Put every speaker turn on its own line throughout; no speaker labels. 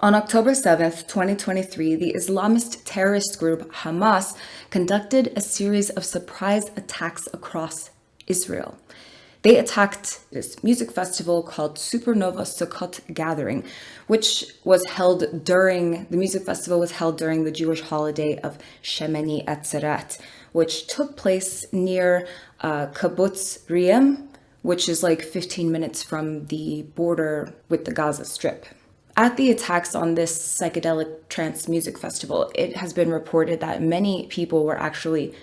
On October 7th, 2023, the Islamist terrorist group Hamas conducted a series of surprise attacks across Israel. They attacked this music festival called Supernova Sukkot Gathering, which was held during, the music festival was held during the Jewish holiday of Shemini Atzeret, which took place near Kibbutz Riem, which is like 15 minutes from the border with the Gaza Strip. At the attacks on this psychedelic trance music festival, it has been reported that many people were actually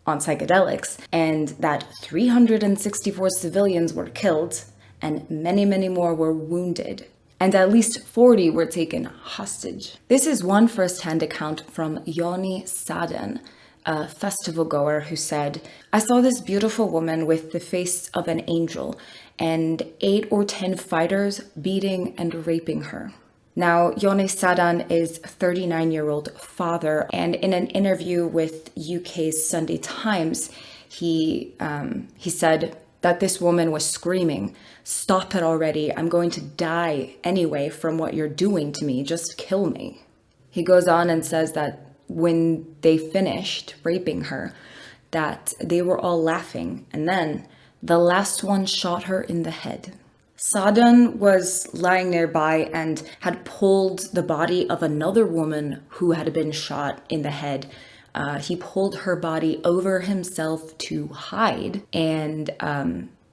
on psychedelics and that 364 civilians were killed and many, many more were wounded. And at least 40 were taken hostage. This is one first-hand account from Yoni Sadan, a festival goer who said, "I saw this beautiful woman with the face of an angel and 8 or 10 fighters beating and raping her." Now, Yoni Sadan is a 39-year-old father, and in an interview with UK's Sunday Times, he said that this woman was screaming, "Stop it already, I'm going to die anyway from what you're doing to me, just kill me." He goes on and says that when they finished raping her, that they were all laughing, and then the last one shot her in the head. Sadan was lying nearby and had pulled the body of another woman who had been shot in the head. He pulled her body over himself to hide and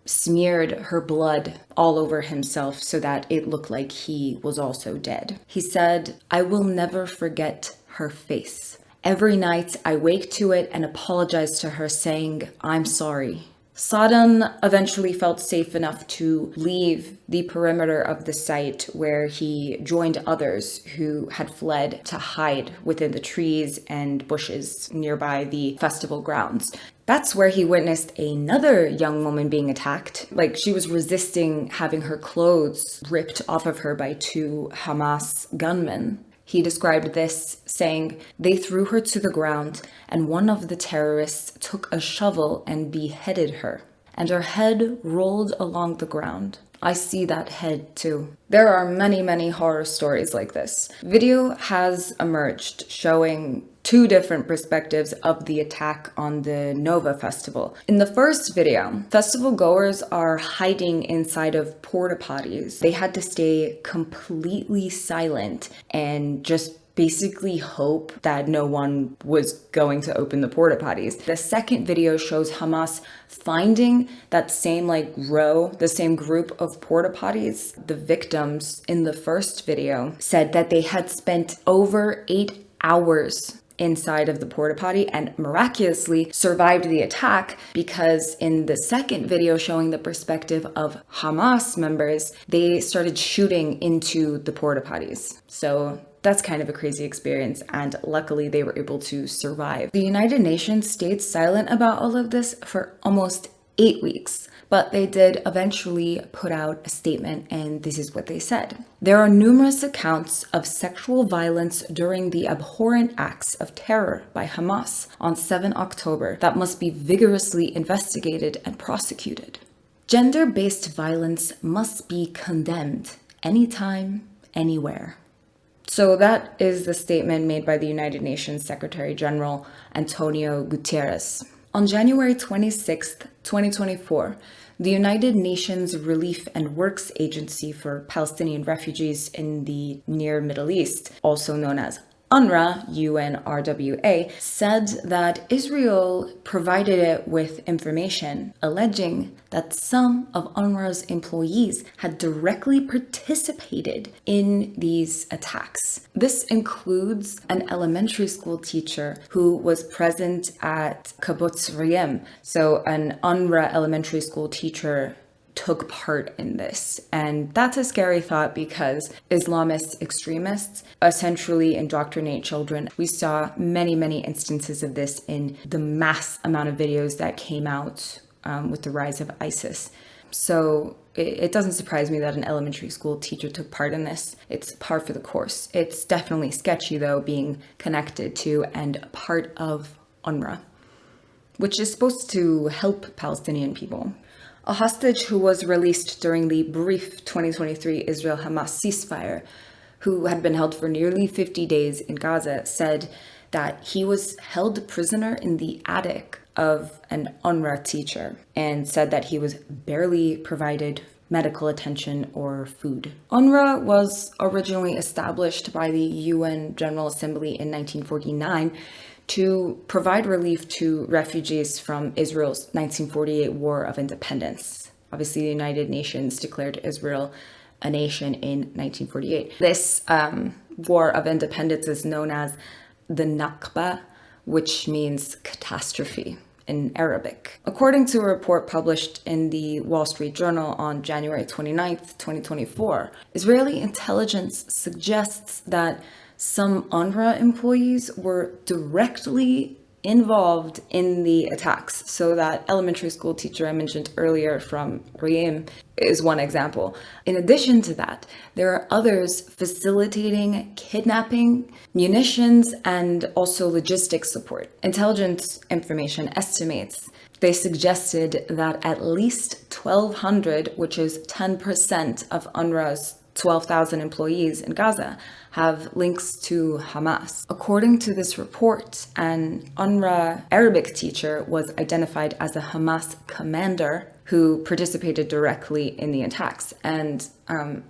smeared her blood all over himself so that it looked like he was also dead. He said, "I will never forget her face. Every night I wake to it and apologize to her saying, 'I'm sorry.'" Sadan eventually felt safe enough to leave the perimeter of the site, where he joined others who had fled to hide within the trees and bushes nearby the festival grounds. That's where he witnessed another young woman being attacked. Like, she was resisting having her clothes ripped off of her by 2 Hamas gunmen. He described this, saying, "They threw her to the ground, and one of the terrorists took a shovel and beheaded her, and her head rolled along the ground. I see that head too." There are many, many horror stories like this. Video has emerged showing 2 different perspectives of the attack on the Nova Festival. In the first video, festival goers are hiding inside of porta potties. They had to stay completely silent and just basically hope that no one was going to open the porta potties. The second video shows Hamas finding that same row, the same group of porta potties. The victims in the first video said that they had spent over 8 hours inside of the porta potty and miraculously survived the attack, because in the second video showing the perspective of Hamas members, they started shooting into the porta potties. So that's kind of a crazy experience, and luckily they were able to survive. The United Nations stayed silent about all of this for almost 8 weeks, but they did eventually put out a statement, and this is what they said. "There are numerous accounts of sexual violence during the abhorrent acts of terror by Hamas on 7 October that must be vigorously investigated and prosecuted. Gender-based violence must be condemned anytime, anywhere." So that is the statement made by the United Nations Secretary General Antonio Guterres. On January 26th, 2024, the United Nations Relief and Works Agency for Palestinian Refugees in the Near Middle East, also known as UNRWA, UNRWA, said that Israel provided it with information alleging that some of UNRWA's employees had directly participated in these attacks. This includes an elementary school teacher who was present at Kibbutz Riem. So an UNRWA elementary school teacher took part in this. And that's a scary thought, because Islamist extremists essentially indoctrinate children. We saw many, many instances of this in the mass amount of videos that came out with the rise of ISIS. So it doesn't surprise me that an elementary school teacher took part in this. It's par for the course. It's definitely sketchy, though, being connected to and part of UNRWA, which is supposed to help Palestinian people. A hostage who was released during the brief 2023 Israel-Hamas ceasefire who had been held for nearly 50 days in Gaza, said that he was held prisoner in the attic of an UNRWA teacher and said that he was barely provided medical attention or food. UNRWA was originally established by the UN General Assembly in 1949 to provide relief to refugees from Israel's 1948 War of Independence. Obviously, the United Nations declared Israel a nation in 1948. This War of Independence is known as the Nakba, which means catastrophe in Arabic. According to a report published in the Wall Street Journal on January 29th, 2024, Israeli intelligence suggests that some UNRWA employees were directly involved in the attacks. So that elementary school teacher I mentioned earlier from Reem is one example. In addition to that, there are others facilitating kidnapping, munitions, and also logistics support. Intelligence information estimates they suggested that at least 1,200, which is 10% of UNRWA's 12,000 employees in Gaza, have links to Hamas. According to this report, an UNRWA Arabic teacher was identified as a Hamas commander who participated directly in the attacks. And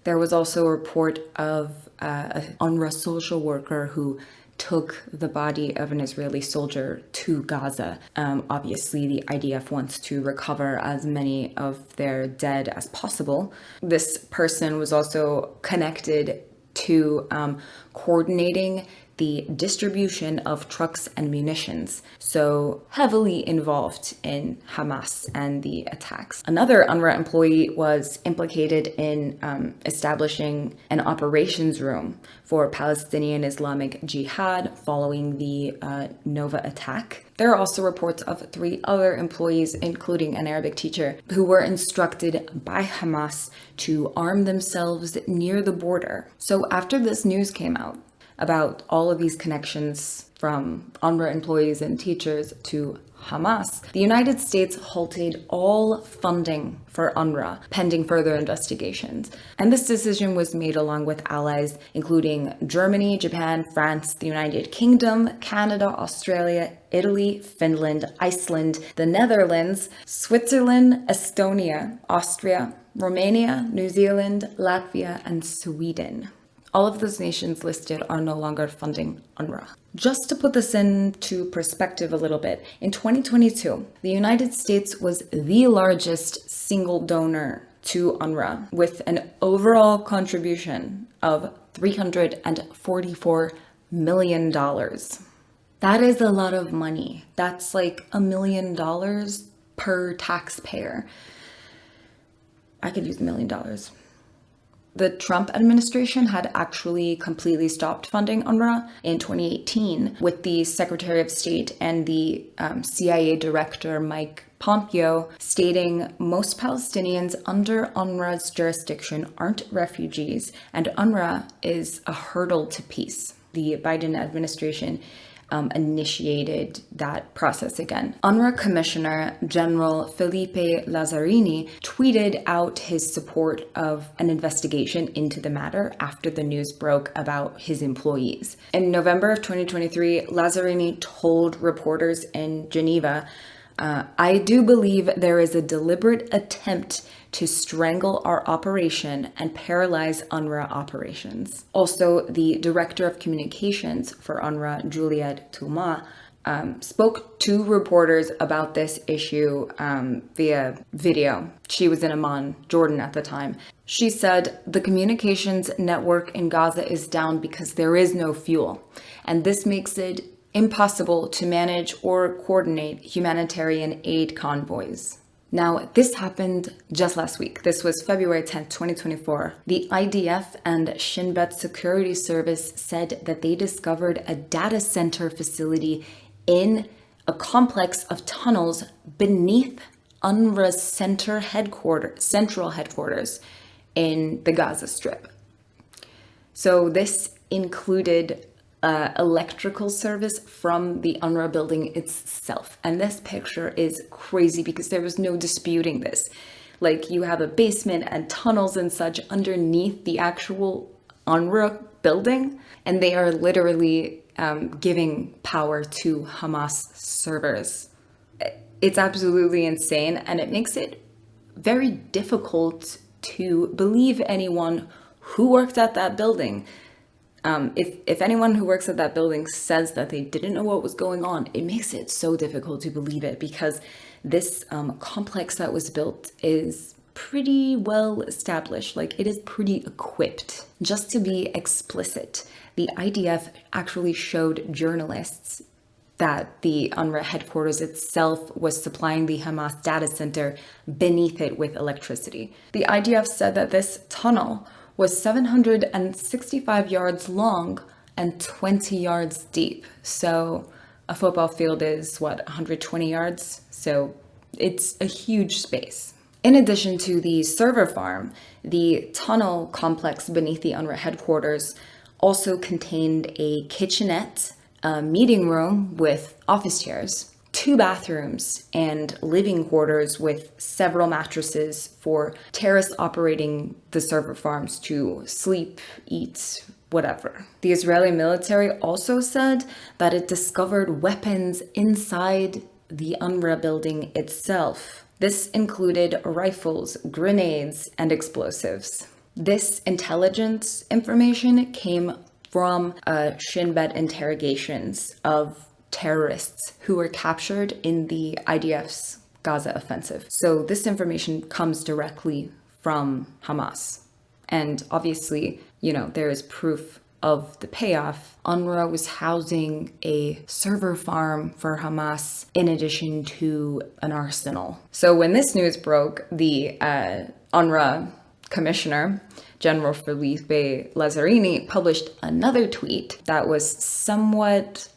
there was also a report of an UNRWA social worker who took the body of an Israeli soldier to Gaza. Obviously, the IDF wants to recover as many of their dead as possible. This person was also connected to coordinating the distribution of trucks and munitions, so heavily involved in Hamas and the attacks. Another UNRWA employee was implicated in establishing an operations room for Palestinian Islamic Jihad following the Nova attack. There are also reports of 3 other employees, including an Arabic teacher, who were instructed by Hamas to arm themselves near the border. So after this news came out about all of these connections from UNRWA employees and teachers to Hamas, the United States halted all funding for UNRWA pending further investigations. And this decision was made along with allies including Germany, Japan, France, the United Kingdom, Canada, Australia, Italy, Finland, Iceland, the Netherlands, Switzerland, Estonia, Austria, Romania, New Zealand, Latvia, and Sweden. All of those nations listed are no longer funding UNRWA. Just to put this into perspective a little bit, in 2022, the United States was the largest single donor to UNRWA with an overall contribution of $344 million. That is a lot of money. That's like $1 million per taxpayer. I could use $1 million. The Trump administration had actually completely stopped funding UNRWA in 2018 with the Secretary of State and the CIA Director Mike Pompeo stating most Palestinians under UNRWA's jurisdiction aren't refugees and UNRWA is a hurdle to peace. The Biden administration initiated that process again. UNRWA Commissioner General Felipe Lazzarini tweeted out his support of an investigation into the matter after the news broke about his employees. In November of 2023, Lazzarini told reporters in Geneva, I do believe there is a deliberate attempt to strangle our operation and paralyze UNRWA operations. Also, the director of communications for UNRWA, Juliette Touma, spoke to reporters about this issue via video. She was in Amman, Jordan at the time. She said, the communications network in Gaza is down because there is no fuel, and this makes it impossible to manage or coordinate humanitarian aid convoys. Now, this happened just last week. This was February 10th, 2024. The IDF and Shin Bet Security Service said that they discovered a data center facility in a complex of tunnels beneath UNRWA's central headquarters in the Gaza Strip. So this included electrical service from the UNRWA building itself. And this picture is crazy because there was no disputing this. Like, you have a basement and tunnels and such underneath the actual UNRWA building, and they are literally giving power to Hamas servers. It's absolutely insane, and it makes it very difficult to believe anyone who worked at that building. If anyone who works at that building says that they didn't know what was going on, it makes it so difficult to believe it, because this complex that was built is pretty well established. Like, it is pretty equipped. Just to be explicit, the IDF actually showed journalists that the UNRWA headquarters itself was supplying the Hamas data center beneath it with electricity. The IDF said that this tunnel was 765 yards long and 20 yards deep. So a football field is, 120 yards? So it's a huge space. In addition to the server farm, the tunnel complex beneath the UNRWA headquarters also contained a kitchenette, a meeting room with office chairs, 2 bathrooms, and living quarters with several mattresses for terrorists operating the server farms to sleep, eat, whatever. The Israeli military also said that it discovered weapons inside the UNRWA building itself. This included rifles, grenades, and explosives. This intelligence information came from Shin Bet interrogations of terrorists who were captured in the IDF's Gaza offensive. So this information comes directly from Hamas. And obviously, there is proof of the payoff. UNRWA was housing a server farm for Hamas in addition to an arsenal. So when this news broke, the UNRWA commissioner, General Felipe Lazzarini, published another tweet that was somewhat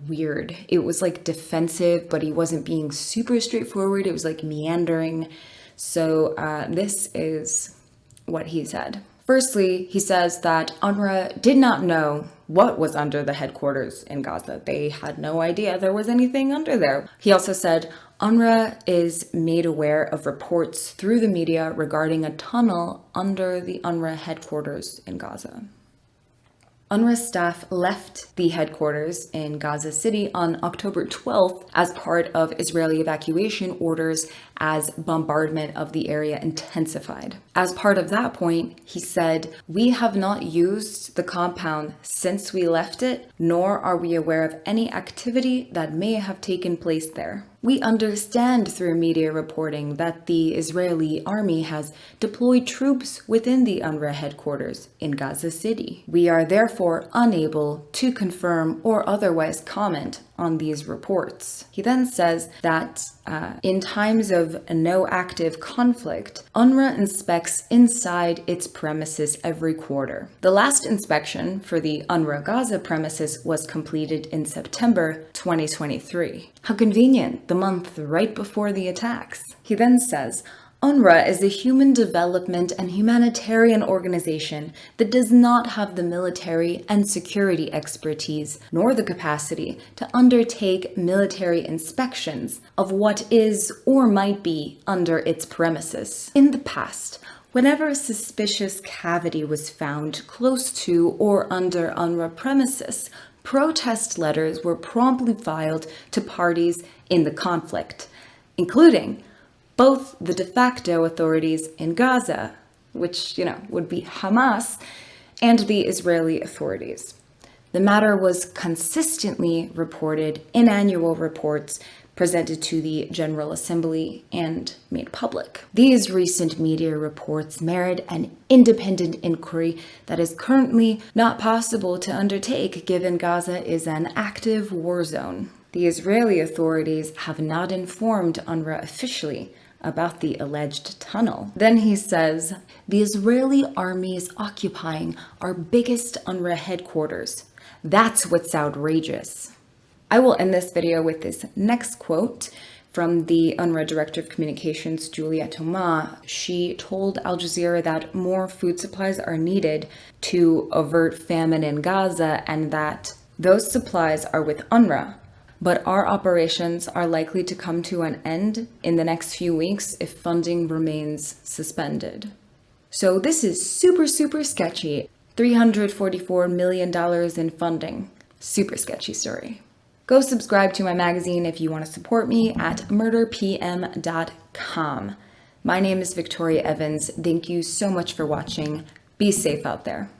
weird. It was like defensive, but he wasn't being super straightforward. It was like meandering. So this is what he said. Firstly, he says that UNRWA did not know what was under the headquarters in Gaza. They had no idea there was anything under there. He also said UNRWA is made aware of reports through the media regarding a tunnel under the UNRWA headquarters in Gaza. UNRWA staff left the headquarters in Gaza City on October 12th as part of Israeli evacuation orders as bombardment of the area intensified. As part of that point, he said, "We have not used the compound since we left it, nor are we aware of any activity that may have taken place there. We understand through media reporting that the Israeli army has deployed troops within the UNRWA headquarters in Gaza City. We are therefore unable to confirm or otherwise comment on these reports." He then says that in times of no active conflict, UNRWA inspects inside its premises every quarter. The last inspection for the UNRWA Gaza premises was completed in September 2023. How convenient, the month right before the attacks. He then says, UNRWA is a human development and humanitarian organization that does not have the military and security expertise nor the capacity to undertake military inspections of what is or might be under its premises. In the past, whenever a suspicious cavity was found close to or under UNRWA premises, protest letters were promptly filed to parties in the conflict, including both the de facto authorities in Gaza, which, would be Hamas, and the Israeli authorities. The matter was consistently reported in annual reports presented to the General Assembly and made public. These recent media reports merit an independent inquiry that is currently not possible to undertake given Gaza is an active war zone. The Israeli authorities have not informed UNRWA officially about the alleged tunnel. Then he says, the Israeli army is occupying our biggest UNRWA headquarters. That's what's outrageous. I will end this video with this next quote from the UNRWA Director of Communications, Juliette Thomas. She told Al Jazeera that more food supplies are needed to avert famine in Gaza and that those supplies are with UNRWA. But our operations are likely to come to an end in the next few weeks if funding remains suspended. So this is super, super sketchy. $344 million in funding. Super sketchy story. Go subscribe to my magazine if you want to support me at murderpm.com. My name is Victoria Evans. Thank you so much for watching. Be safe out there.